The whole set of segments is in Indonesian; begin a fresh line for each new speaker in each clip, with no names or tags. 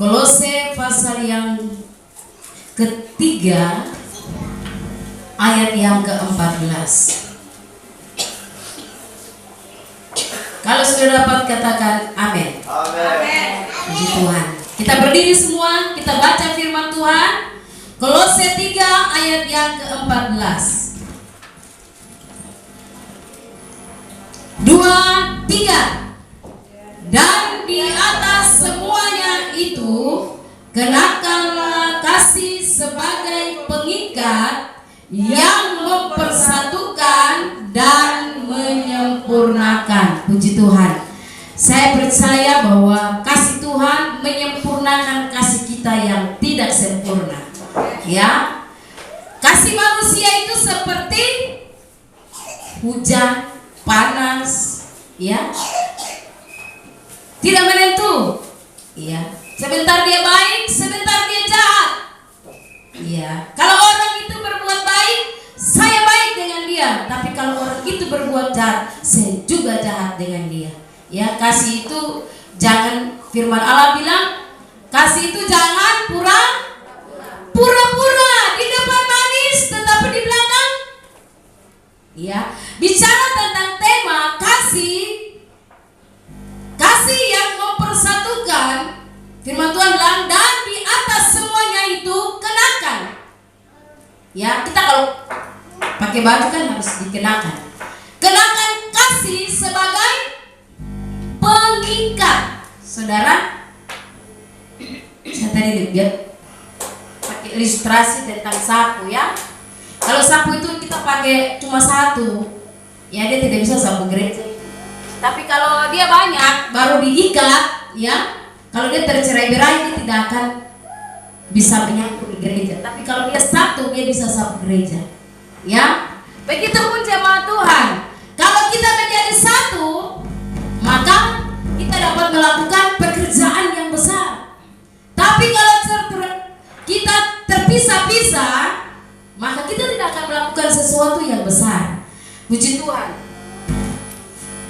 Kolose pasal yang ketiga ayat yang ke-14. Kalau sudah dapat katakan amin.
Amin.
Puji Tuhan. Kita berdiri semua, kita baca firman Tuhan. Kolose 3 ayat yang ke-14. 2, 3. Dan di atas semuanya itu kenakanlah kasih sebagai pengikat yang mempersatukan dan menyempurnakan. Puji Tuhan. Saya percaya bahwa kasih Tuhan menyempurnakan kasih kita yang tidak sempurna. Ya. Kasih manusia itu seperti hujan, panas, ya. Tidak menentu. Ya. Sebentar dia baik, sebentar dia jahat. Ya. Kalau orang itu berbuat baik, saya baik dengan dia. Tapi kalau orang itu berbuat jahat, saya juga jahat dengan dia. Ya, kasih itu jangan, firman Allah bilang, kasih itu jangan pura-pura. Di depan manis, tetapi di belakang. Ya, bicara tentang tema kasih yang mempersatukan. Firman Tuhan bilang, dan di atas semuanya itu kenakan. Ya, kita kalau pakai baju kan harus dikenakan. Kenakan kasih sebagai pengikat. Saudara, saya tadi lihat pakai ilustrasi tentang sapu, ya. Kalau sapu itu kita pakai cuma satu, ya dia tidak bisa sapu gereja. Tapi kalau dia banyak baru diikat, ya. Kalau dia tercerai-berai dia tidak akan bisa menyambung di gereja. Tapi kalau dia satu, dia bisa sapu gereja. Ya. Begitupun jemaat Tuhan. Kalau kita menjadi satu, maka kita dapat melakukan pekerjaan yang besar. Tapi kalau kita terpisah-pisah, maka kita tidak akan melakukan sesuatu yang besar. Puji Tuhan.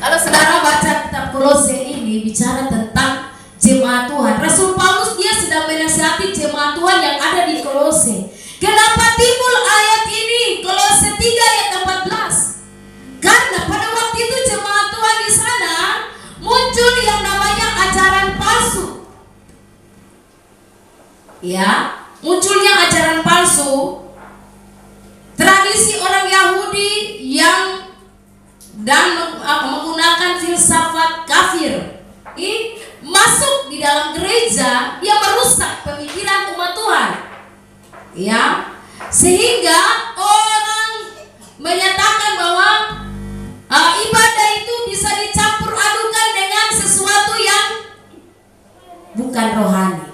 Kalau saudara baca kitab Kolose ini bicara tentang jemaat Tuhan. Rasul Paulus dia sedang menasihati jemaat Tuhan yang ada di Kolose. Kenapa timbul ayat ini? Kolose 3 ayat 14. Karena pada waktu itu jemaat Tuhan di sana muncul yang namanya ajaran palsu. Ya, munculnya ajaran palsu. Tradisi orang Yahudi yang dan menggunakan filsafat kafir ini masuk di dalam gereja, dia merusak pemikiran umat Tuhan. Ya, sehingga orang menyatakan bahwa ibadah itu bisa dicampur adukan dengan sesuatu yang bukan rohani.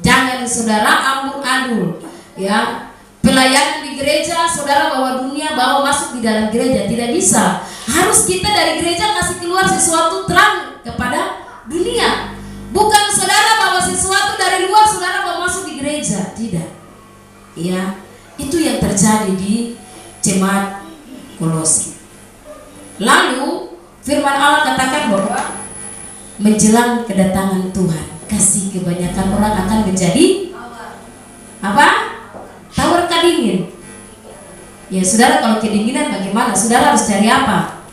Jangan saudara ambur-adul, ya. Pelayanan di gereja, saudara bawa dunia, bawa masuk di dalam gereja, tidak bisa. Harus kita dari gereja kasih keluar sesuatu terang kepada dunia. Bukan saudara bawa sesuatu dari luar, saudara bawa masuk di gereja, tidak. Ya, itu yang terjadi di jemaat Kolose. Lalu firman Allah katakan bahwa menjelang kedatangan Tuhan, kasih kebanyakan orang akan menjadi apa? Tawar kedingin. Ya saudara, kalau kedinginan bagaimana? Saudara harus cari apa?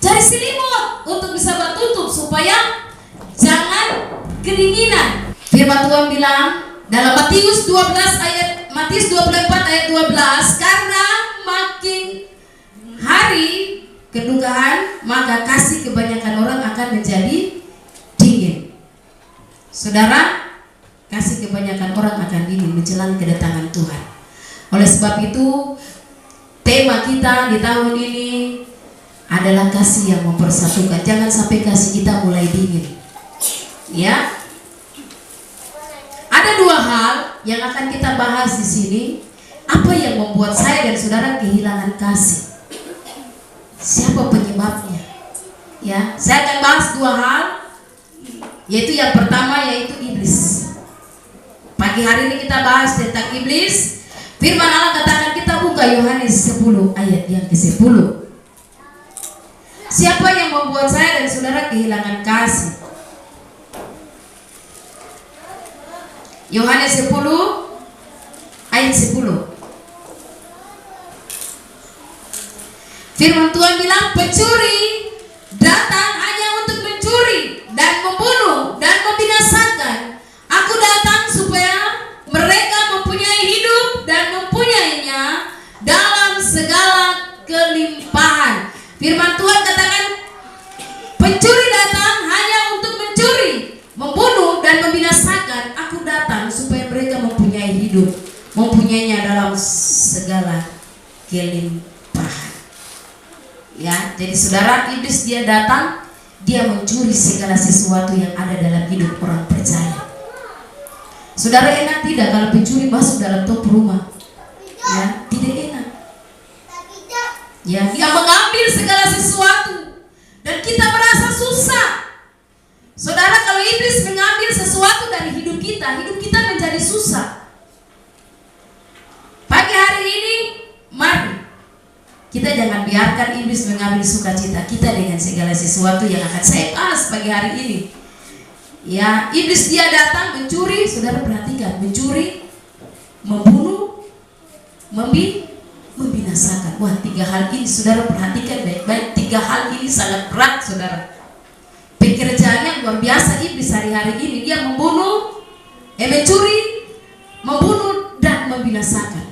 Cari selimut untuk bisa bertutup supaya jangan kedinginan. Firman Tuhan bilang dalam Matius 24 ayat 12, karena makin hari kedukaan maka kasih kebanyakan orang akan menjadi dingin. Saudara, kasih kebanyakan orang akan dingin menjelang kedatangan Tuhan. Oleh sebab itu, tema kita di tahun ini adalah kasih yang mempersatukan. Jangan sampai kasih kita mulai dingin. Ya. Ada dua hal yang akan kita bahas di sini. Apa yang membuat saya dan saudara kehilangan kasih? Siapa penyebabnya? Ya, saya akan bahas dua hal. Yaitu yang pertama yaitu iblis. Pagi hari ini kita bahas tentang iblis. Firman Allah katakan, kita buka Yohanes 10 ayat yang ke-10. Siapa yang membuat saya dan saudara kehilangan kasih? Yohanes 10 ayat 10. Firman Tuhan bilang, pencuri datang hanya untuk mencuri dan membunuh dan membinasakan. Aku datang supaya mereka mempunyai hidup dan mempunyainya dalam segala kelimpahan. Firman Tuhan katakan, pencuri datang hanya untuk mencuri, membunuh dan membinasakan. Aku datang supaya mereka mempunyai hidup, mempunyainya dalam segala kelimpahan. Ya, jadi saudara, iblis dia datang, dia mencuri segala sesuatu yang ada dalam hidup orang percaya. Saudara, enak tidak kalau pencuri masuk dalam top rumah? Ya, tidak enak. Ya, dia mengambil segala sesuatu dan kita merasa susah. Saudara, kalau iblis mengambil sesuatu dari hidup kita menjadi susah. Pagi hari ini, mari kita jangan biarkan iblis mengambil sukacita kita dengan segala sesuatu yang akan saya bahas pagi hari ini. Ya, iblis dia datang mencuri, saudara perhatikan, mencuri, membunuh, membinasakan. Wah, 3 hal ini saudara perhatikan baik-baik. 3 hal ini sangat berat, saudara. Pekerjaannya luar biasa iblis hari-hari ini. Dia membunuh, mencuri, membunuh dan membinasakan.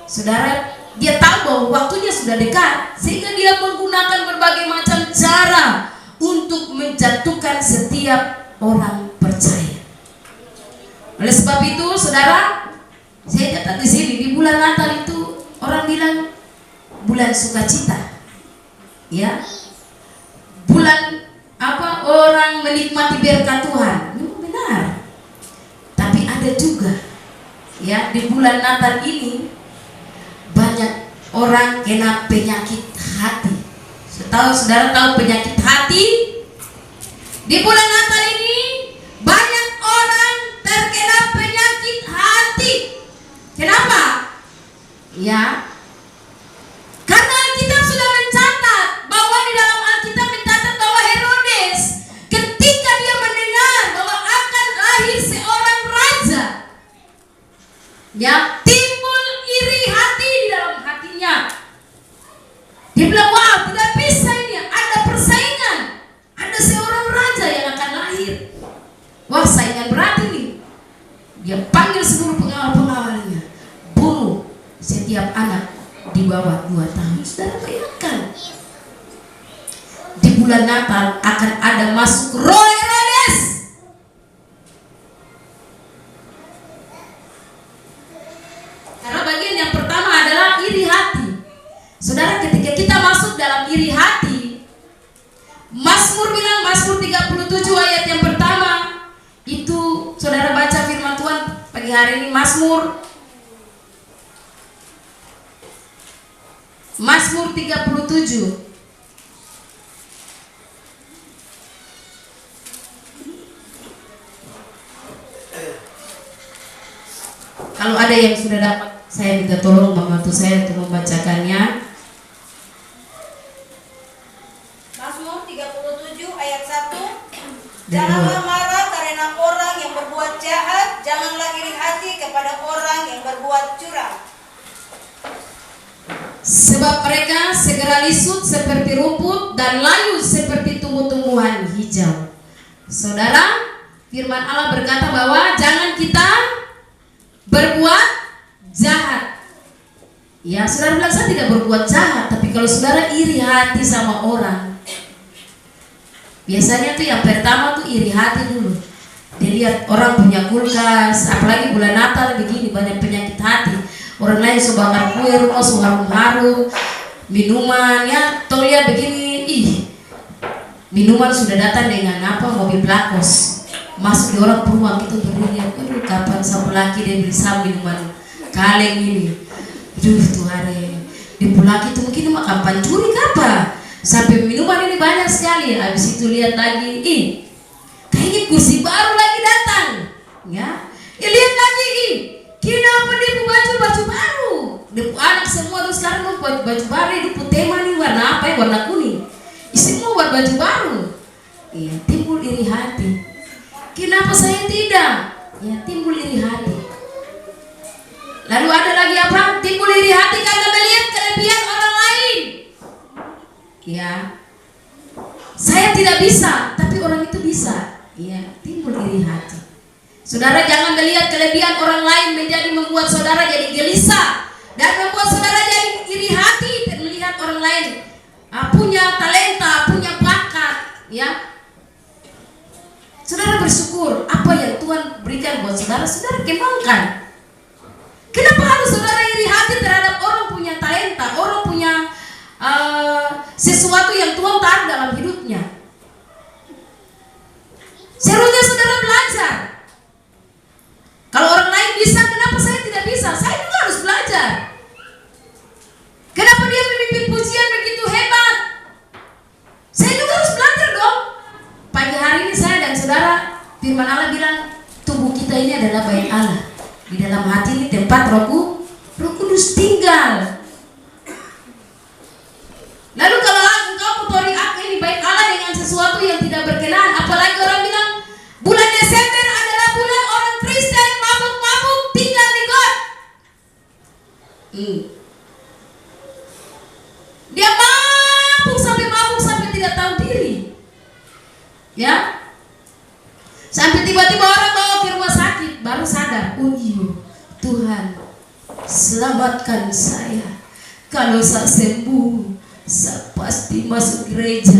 Saudara, dia tahu bahwa waktunya sudah dekat, sehingga dia menggunakan berbagai macam cara untuk menjatuhkan setiap orang percaya. Oleh sebab itu, saudara, saya catat di sini, di bulan Natal itu orang bilang bulan sukacita, ya, bulan apa, orang menikmati berkat Tuhan. Benar, tapi ada juga, ya, di bulan Natal ini banyak orang kena penyakit hati. Saudara tahu penyakit hati? Di bulan Natal ini banyak orang terkena penyakit hati. Kenapa? Ya, karena Alkitab sudah mencatat bahwa di dalam Alkitab mencatat bahwa Herodes ketika dia mendengar bahwa akan lahir seorang raja, ya, timbul iri hati di dalam hatinya. Dia bilang, wah, tidak bisa ini, ada persaingan, ada seorang raja yang akan lahir. Wah, saingan berat ini. Dia panggil seluruh pengawal-pengawalnya, bunuh setiap anak di bawah 2 tahun. Saudara bayangkan, di bulan Natal akan ada masuk roh Herodes. Karena bagian yang pertama adalah iri hati. Saudara, ketika kita masuk dalam iri hati, Mazmur bilang, Mazmur 37 ayat yang pertama, itu saudara baca firman Tuhan pagi hari ini, Mazmur 37. Kalau ada yang sudah dapat, saya minta tolong membantu saya untuk membacakannya.
Mazmur 37 ayat 1. Janganlah marah karena orang yang berbuat jahat, janganlah iri hati kepada orang yang berbuat curang.
Sebab mereka segera lisut seperti rumput dan layu seperti tumbuh-tumbuhan hijau. Saudara, firman Allah berkata bahwa jangan kita berbuat jahat. Ya, saudara bilang saya tidak berbuat jahat, tapi kalau saudara iri hati sama orang, biasanya tuh yang pertama tuh iri hati dulu. Dia lihat orang punya kulkas, apalagi bulan Natal begini banyak penyakit hati. Orang lain suka bakar kue rumah, suka harum-harum, minuman, ya, toh lihat begini, minuman sudah datang dengan apa, mobil belakos, masuk di orang rumah kita berdiri, aduh kapan sama laki dia beli minuman kaleng ini, aduh tuh hari di pulaki itu mungkin makan pancuri apa, sampai minuman ini banyak sekali. Habis itu lihat lagi, kayaknya kursi baru lagi datang, ya, lihat lagi, kenapa dia baju baru, dia anak semua tuh sekarang baju baru, dia tema nih warna apa ya, warna kuning, semua buat baju baru, timbul iri hati. Kenapa saya tidak? Ya, timbul iri hati. Lalu ada lagi apa? Timbul iri hati karena melihat kelebihan orang lain. Ya, saya tidak bisa, tapi orang itu bisa. Ya, timbul iri hati. Saudara, jangan melihat kelebihan orang lain menjadi membuat saudara jadi gelisah dan membuat saudara jadi iri hati dan melihat orang lain punya talenta, punya bakat. Ya, saudara bersyukur apa yang Tuhan berikan buat saudara, saudara kembangkan. Kenapa harus saudara iri hati terhadap orang punya talenta, orang punya sesuatu yang Tuhan taruh dalam hidupnya? Seharusnya saudara belajar. Kalau orang lain bisa, kenapa saya tidak bisa? Saya juga harus belajar. Kenapa dia memimpin pujian begitu hebat? Saya juga harus belajar dong. Pagi hari ini saya dan saudara, firman Allah bilang tubuh kita ini adalah bait Allah. Di dalam hati ini tempat Roh Kudus tinggal. Lalu kalau engkau kotori aku ini bait Allah dengan sesuatu yang tidak berkenan, apalagi orang bilang bulan Desember adalah bulan orang Kristen mabuk-mabuk tinggal di got. Dia mabuk sampai tidak tahu diri. Ya, sampai tiba-tiba orang bawa ke rumah sakit baru sadar, oh iya Tuhan selamatkan saya. Kalau saya sembuh saya pasti masuk gereja.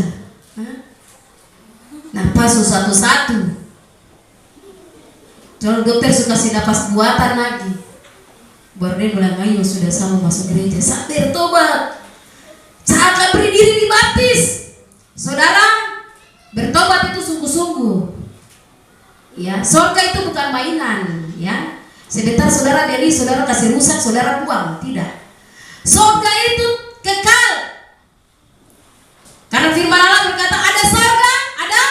Napas satu-satu. Kalau dokter suka kasih napas buatan lagi, baru dia bilang ayo sudah sama masuk gereja. Saya bertobat, saya akan beri diri dibaptis. Saudara, bertobat itu sungguh-sungguh. Ya, surga itu bukan mainan. Ya, sebentar saudara beli, saudara kasih rusak, saudara buang. Tidak. Surga itu kekal. Karena firman Allah berkata ada surga, ada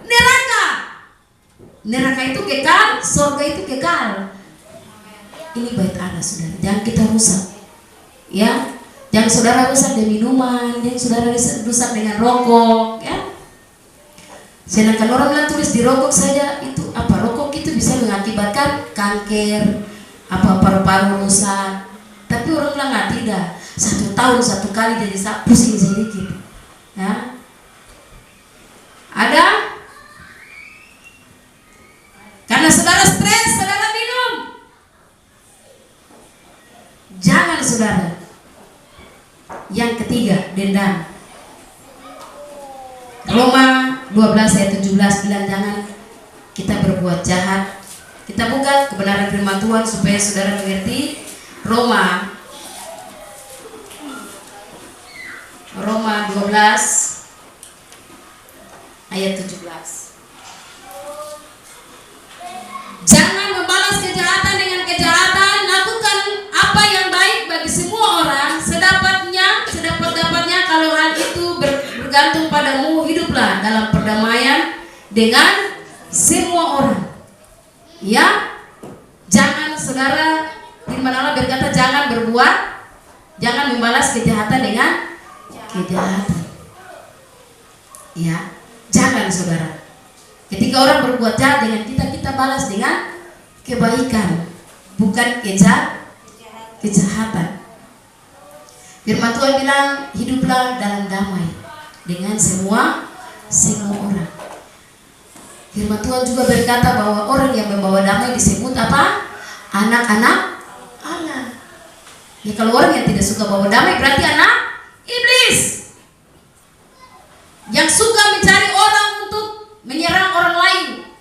neraka. Neraka itu kekal, surga itu kekal. Ini bait Allah, saudara. Jangan kita rusak. Ya, jangan saudara rusak dengan minuman, jangan saudara rusak dengan rokok. Ya. Sedangkan orang bilang tulis di rokok saja itu apa? Rokok itu bisa mengakibatkan kanker, paru-paru rusak. Tapi orang bilang tidak. 1 tahun 1 kali jadi pusing sedikit. Ya. Ada? Karena saudara stres, saudara minum. Jangan saudara. Yang ketiga, dendam. Roma 12 ayat 17 bilang jangan kita berbuat jahat. Kita buka kebenaran firman Tuhan supaya saudara mengerti. Roma 12 ayat 17. Jangan membalas kejahatan dengan kejahatan, lakukan apa yang baik bagi semua orang sedapat-dapatnya. Kalau hal itu bergantung padamu, hiduplah dalam perdamaian dengan semua orang. Ya, jangan saudara, firman Allah berkata jangan membalas kejahatan dengan kejahatan. Ya, jangan saudara. Ketika orang berbuat jahat dengan kita balas dengan kebaikan, bukan kejahatan. Firman Tuhan bilang hiduplah dalam damai dengan semua orang. Firman Tuhan juga berkata bahwa orang yang membawa damai disebut apa? Anak-anak Allah. Ya, kalau orang yang tidak suka bawa damai berarti anak iblis. Yang suka mencari orang untuk menyerang orang lain.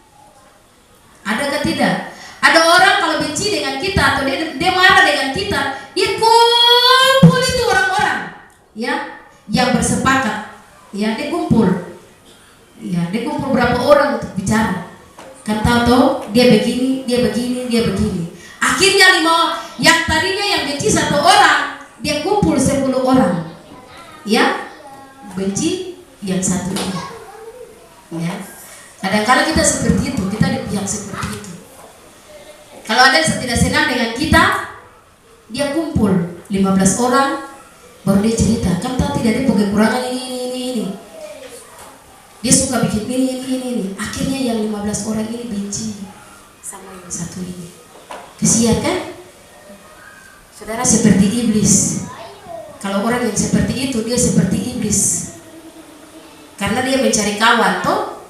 Adakah tidak? Ada orang kalau benci dengan kita atau dia marah dengan kita, dia kumpul itu orang-orang, ya, yang bersepakat, ya, dia kumpul berapa orang untuk bicara. Kan tahu dia begini. Akhirnya yang tadinya yang benci 1 orang, dia kumpul 10 orang, ya, benci yang 1 ini. Ya, kadang-kadang kita seperti itu, kita di pihak seperti itu. Kalau ada yang tidak senang dengan kita, dia kumpul 15 orang, baru dia cerita, kamu tahu tidak, dia punya kekurangan ini. Dia suka bikin ini. Akhirnya yang 15 orang ini benci satu ini. Kesian kan? Saudara, seperti iblis. Kalau orang yang seperti itu, dia seperti iblis. Karena dia mencari kawan, toh.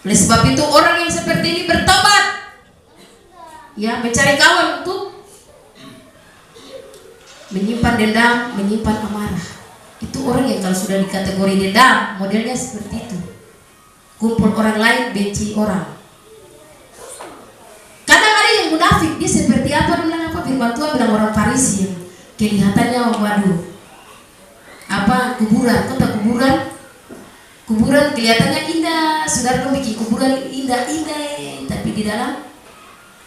Oleh sebab itu orang yang seperti ini bertobat. Ya, mencari kawan untuk menyimpan dendam, menyimpan amarah. Itu orang yang kalau sudah dikategori dendam, modelnya seperti itu. Kumpul orang lain, benci orang. Kadang ada yang munafik, dia seperti apa? Bilang apa? Firman Tuhan bilang orang Farisi yang kelihatannya waduh, apa, kuburan, kota kuburan kelihatannya indah. Saudara bikin kuburan indah-indah, tapi di dalam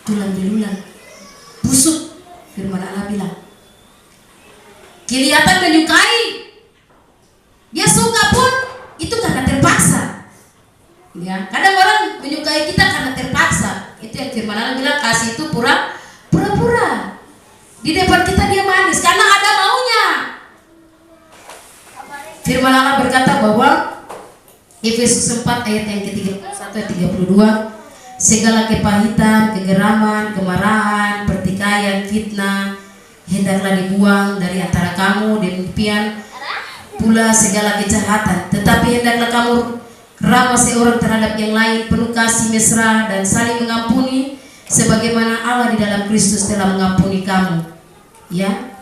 tulang belulang, busuk. Firman Allah bilang kelihatan menyukai, dia suka pun itu karena terpaksa. Ya, kadang orang menyukai kita karena terpaksa. Itu yang firman Allah bilang, kasih itu pura-pura. Di depan kita dia manis karena ada maunya. Firman Allah berkata bahwa Efesus 4 ayat yang ke-31-32, segala kepahitan, kegeraman, kemarahan, pertikaian, fitnah hendaklah dibuang dari antara kamu, demikian pula segala kejahatan. Tetapi hendaklah kamu ramah seorang terhadap yang lain, penuh kasih mesra dan saling mengampuni, sebagaimana Allah di dalam Kristus telah mengampuni kamu. Ya,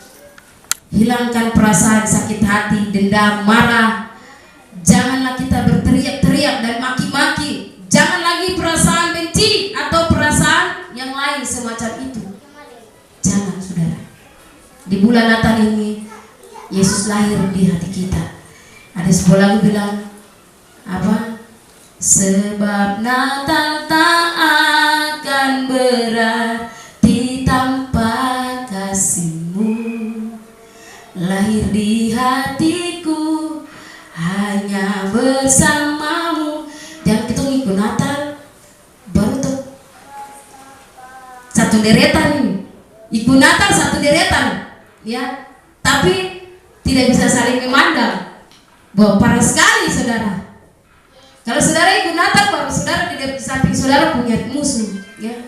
hilangkan perasaan sakit hati, dendam, marah. Janganlah kita berteriak-teriak dan maki-maki. Jangan lagi perasaan benci atau perasaan yang lain semacam itu. Jangan, saudara. Di bulan Natal ini Yesus lahir di hati kita. Ada sebuah lagu bilang apa? Sebab Natal tak akan berarti tanpa kasih-Mu. Lahir di hatiku hanya bersamamu. Jangan kita ngikut Natal baru tuh satu deretan ini. Ikut Natal satu deretan, ya. Tapi tidak bisa saling memandang. Bahwa parah sekali, saudara. Kalau saudara ikut Natal, baru saudara di samping saudara punya musuh, ya.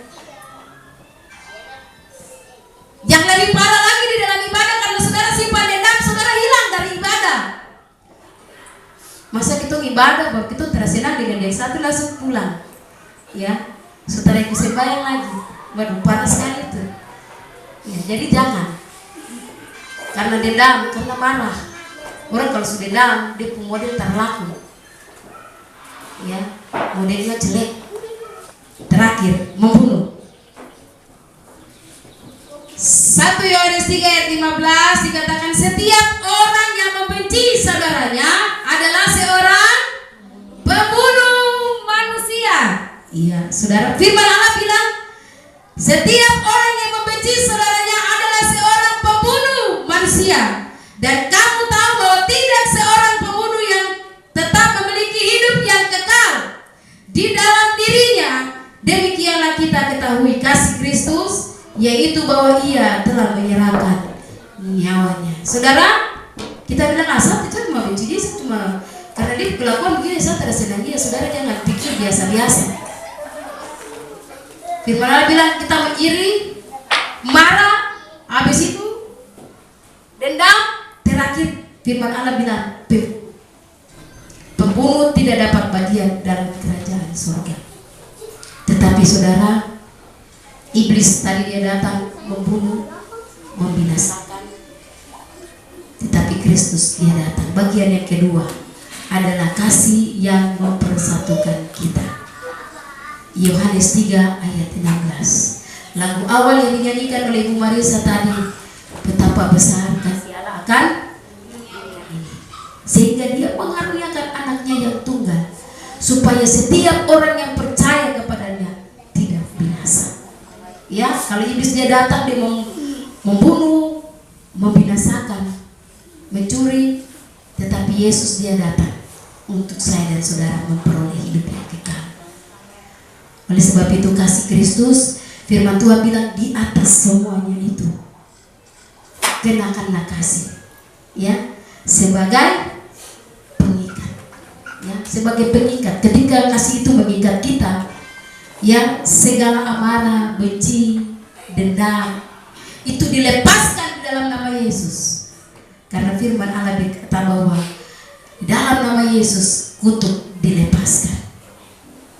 Yang lebih parah lagi di dalam ibadah, kalau saudara simpan dendam, saudara hilang dari ibadah. Masa kita ibadah, baru kita tersenang dengan yang satu langsung pulang, ya. Saudara ikut sembahyang lagi, waduh parah sekali itu. Ya, jadi jangan. Karena dendam, karena marah. Orang kalau sudah dendam, dia punya model terlaku. Ya, modelnya jelek. Terakhir, membunuh. 1 Yohanes 3 ayat 15 dikatakan, setiap orang yang membenci saudaranya adalah seorang pembunuh manusia. Iya, saudara, firman Allah bilang, setiap orang yang membenci saudaranya adalah seorang pembunuh manusia. Dan kamu tahu bahwa tidak seorang pembunuh yang tetap memiliki hidup yang kekal di dalam dirinya. Demikianlah kita ketahui kasih Kristus, yaitu bahwa Ia telah menyerahkan nyawanya. Saudara, kita bilang saya itu cuma benci dia, cuma karena dia kelakuan begini saya tidak senang dia. Saudara jangan pikir biasa-biasa. Firman Allah bilang kita mengiri, marah, habis itu dendam, terakhir firman Allah bilang pembunuh tidak dapat bagian dalam kerajaan surga. Tetapi saudara, iblis tadi dia datang membunuh, membinasakan. Tetapi Kristus dia datang. Bagian yang kedua adalah kasih yang mempersatukan kita. Yohanes 3 ayat 16. Lagu awal yang dinyanyikan oleh Ibu Marisa tadi, betapa besar kasih Allah akan ini, sehingga dia mengaruniakan anaknya yang tunggal, supaya setiap orang yang percaya kepadanya tidak binasa. Ya, kalau iblis dia datang, dia membunuh, membinasakan, mencuri, tetapi Yesus dia datang untuk saya dan saudara memperoleh hidup yang kekal. Oleh sebab itu kasih Kristus, firman Tuhan bilang di atas semuanya itu kenakanlah kasih, ya, sebagai pengikat, ya, sebagai pengikat. Ketika kasih itu mengikat kita, Ya, segala amarah, benci, dendam itu dilepaskan di dalam nama Yesus. Karena firman Allah berkata bahwa di dalam nama Yesus kutuk dilepaskan.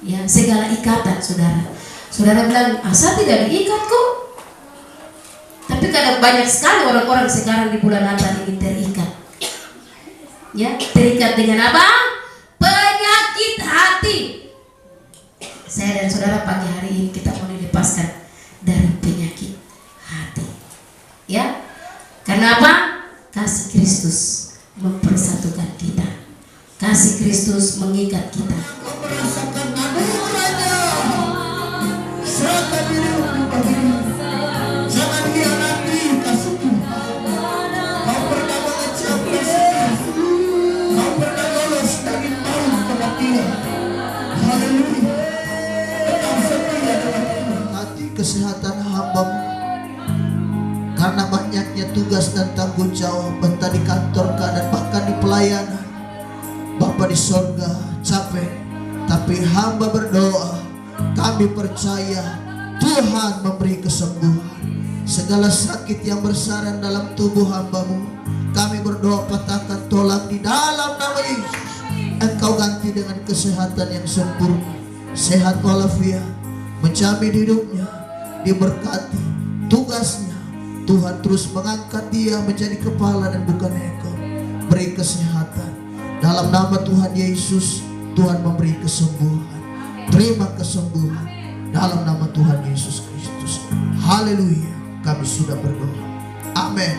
Ya, segala ikatan, saudara. Saudara bilang, saya tidak diikat kok. Tapi kadang banyak sekali orang-orang sekarang di bulan Natal ini terikat. Ya, terikat dengan apa? Penyakit hati. Saya dan saudara pagi hari ini kita mau dilepaskan dari penyakit hati. Ya, karena apa? Kasih Kristus mempersatukan kita. Kasih Kristus mengikat kita.
Merasakan anugerahnya, serahkan diri bagi-bagi. Jangan hianati kasih Tuhan. Kau pernah mengecap kasih, kau pernah lolos dari maut kematian. Haleluya. Tetap setia dengan Tuhan. Hati kesehatan hamba-Mu, karena banyaknya tugas dan tanggung jawab, entah di kantor dan bahkan di pelayanan. Bapa di sorga capek, tapi hamba berdoa, kami percaya Tuhan memberi kesembuhan. Segala sakit yang bersarang dalam tubuh hamba-Mu, kami berdoa patahkan tolak di dalam nama Yesus. Engkau ganti dengan kesehatan yang sempurna, sehat walafiat, menjamin hidupnya, diberkati tugasnya. Tuhan terus mengangkat dia menjadi kepala dan bukan ekor. Beri kesehatan. Dalam nama Tuhan Yesus, Tuhan memberi kesembuhan. Terima kesembuhan dalam nama Tuhan Yesus Kristus. Haleluya. Kami sudah berdoa. Amin.